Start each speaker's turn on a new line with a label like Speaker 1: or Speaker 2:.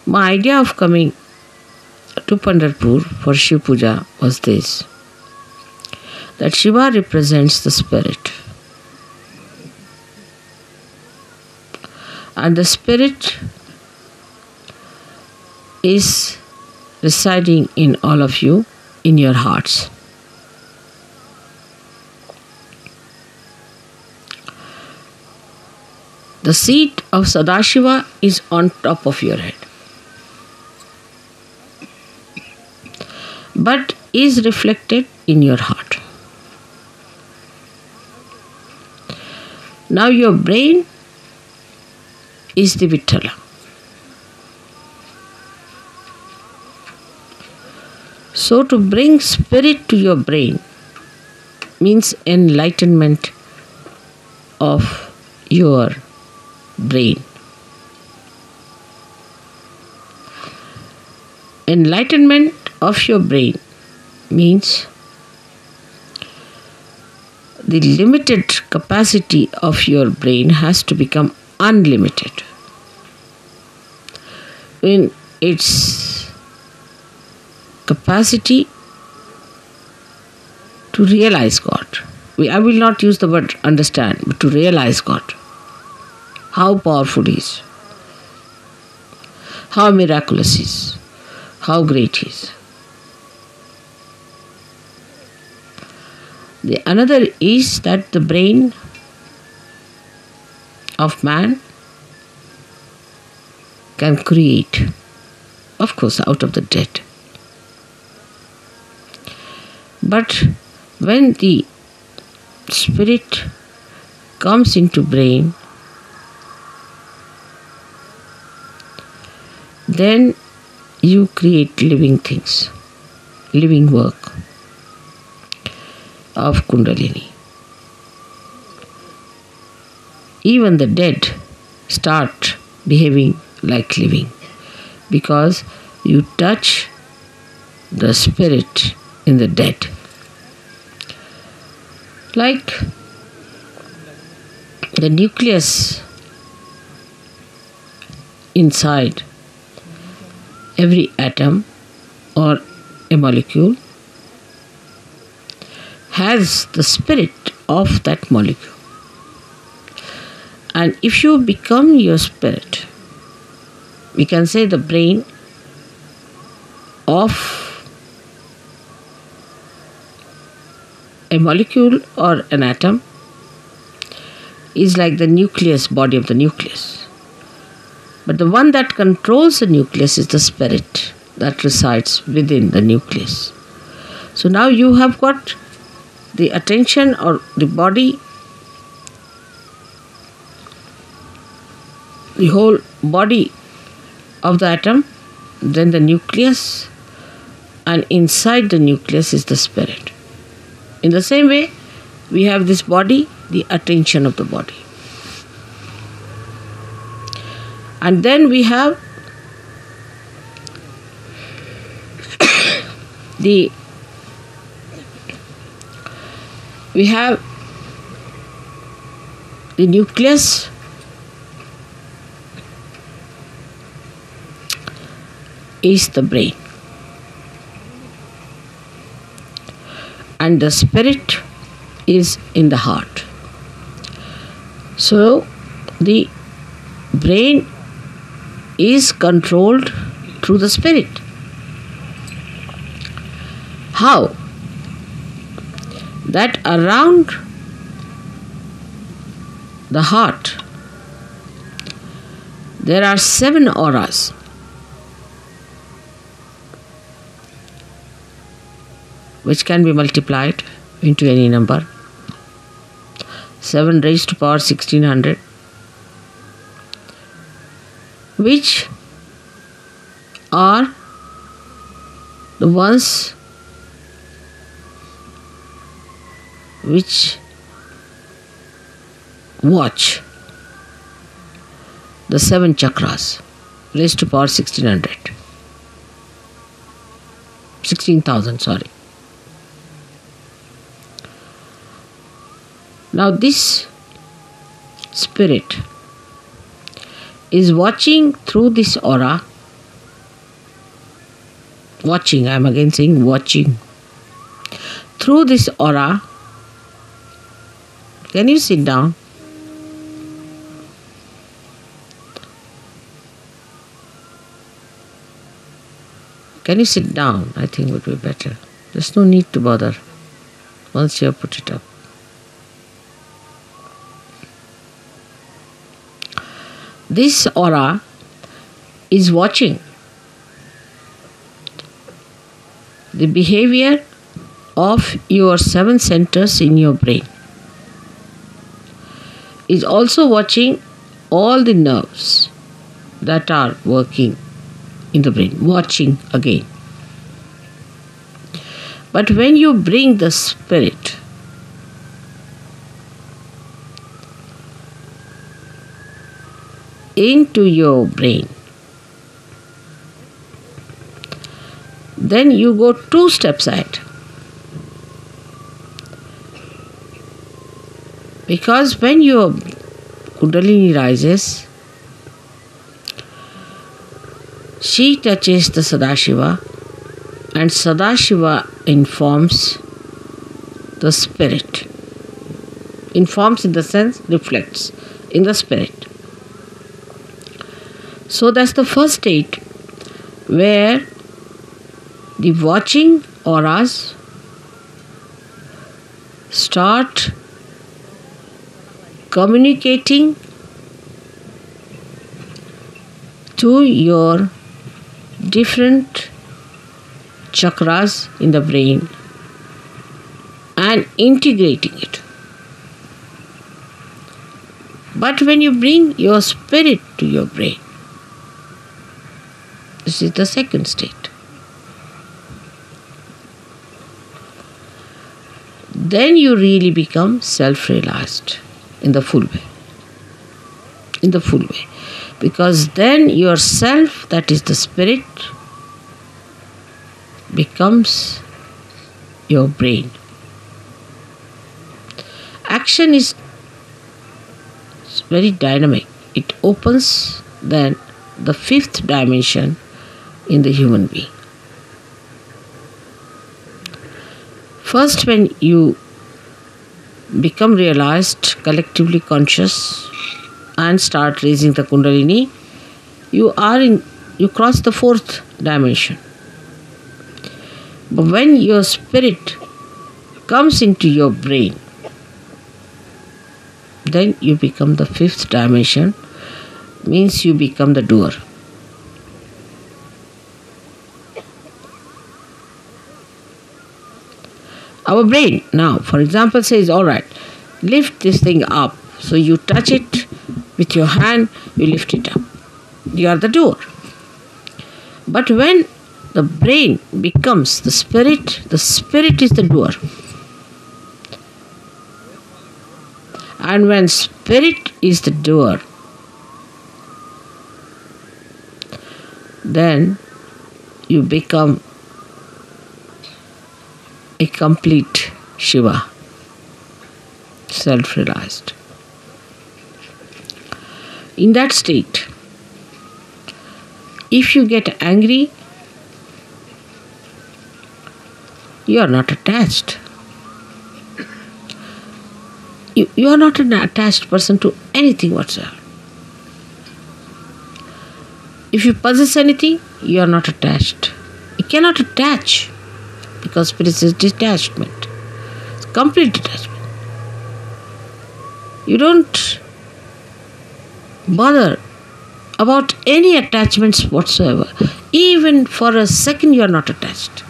Speaker 1: My idea of coming to Pandharpur for Shiv Puja was this, that Shiva represents the spirit. And the spirit is residing in all of you, in your hearts. The seat of Sadashiva is on top of your head, but is reflected in your heart. Now your brain is the Vitthala. So to bring spirit to your brain means enlightenment of your brain. Enlightenment of your brain means the limited capacity of your brain has to become unlimited in its capacity to realize God. I will not use the word understand, but to realize God. How powerful He is, how miraculous He is, how great He is. The another is that the brain of man can create, of course, out of the dead. But when the spirit comes into brain, then you create living things, living work of Kundalini. Even the dead start behaving like living because you touch the spirit in the dead. Like the nucleus inside every atom or a molecule has the spirit of that molecule. And if you become your spirit, we can say the brain of a molecule or an atom is like the nucleus, body of the nucleus. But the one that controls the nucleus is the spirit that resides within the nucleus. So now you have got the attention or the body, the whole body of the atom, then the nucleus, and inside the nucleus is the spirit. In the same way, we have this body, the attention of the body. And then we have the nucleus is the brain. And the spirit is in the heart. So the brain is controlled through the spirit. How? That around the heart there are 7 auras. Which can be multiplied into any number. 7 raised to power 1600, which are the ones which watch the 7 chakras raised to power 1600. 16,000, sorry. Now this spirit is watching through this aura Watching, I am again saying watching. Through this aura, can you sit down? Can you sit down? I think would be better. There's no need to bother once you have put it up. This aura is watching the behavior of your 7 centers in your brain. Is also watching all the nerves that are working in the brain. Watching again. But when you bring the spirit into your brain, then you go 2 steps ahead. Because when your Kundalini rises, she touches the Sadashiva, and Sadashiva informs the spirit. Informs in the sense reflects in the spirit. So that's the first state where the watching auras start communicating to your different chakras in the brain and integrating it. But when you bring your spirit to your brain, this is the second state. Then you really become self-realized in the full way. In the full way. Because then yourself, that is the spirit, becomes your brain. Action is very dynamic. It opens then the 5th dimension in the human being. First, when you become realized, collectively conscious, and start raising the Kundalini, you cross the 4th dimension. But when your spirit comes into your brain, then you become the 5th dimension, means you become the doer. Our brain now, for example, says, all right, lift this thing up. So you touch it with your hand, you lift it up. You are the doer. But when the brain becomes the spirit is the doer. And when spirit is the doer, then you become a complete Shiva, self-realized. In that state, if you get angry, you are not attached. You are not an attached person to anything whatsoever. If you possess anything, you are not attached. You cannot attach because spirit is detachment. It's complete detachment. You don't bother about any attachments whatsoever. Even for a second you are not attached.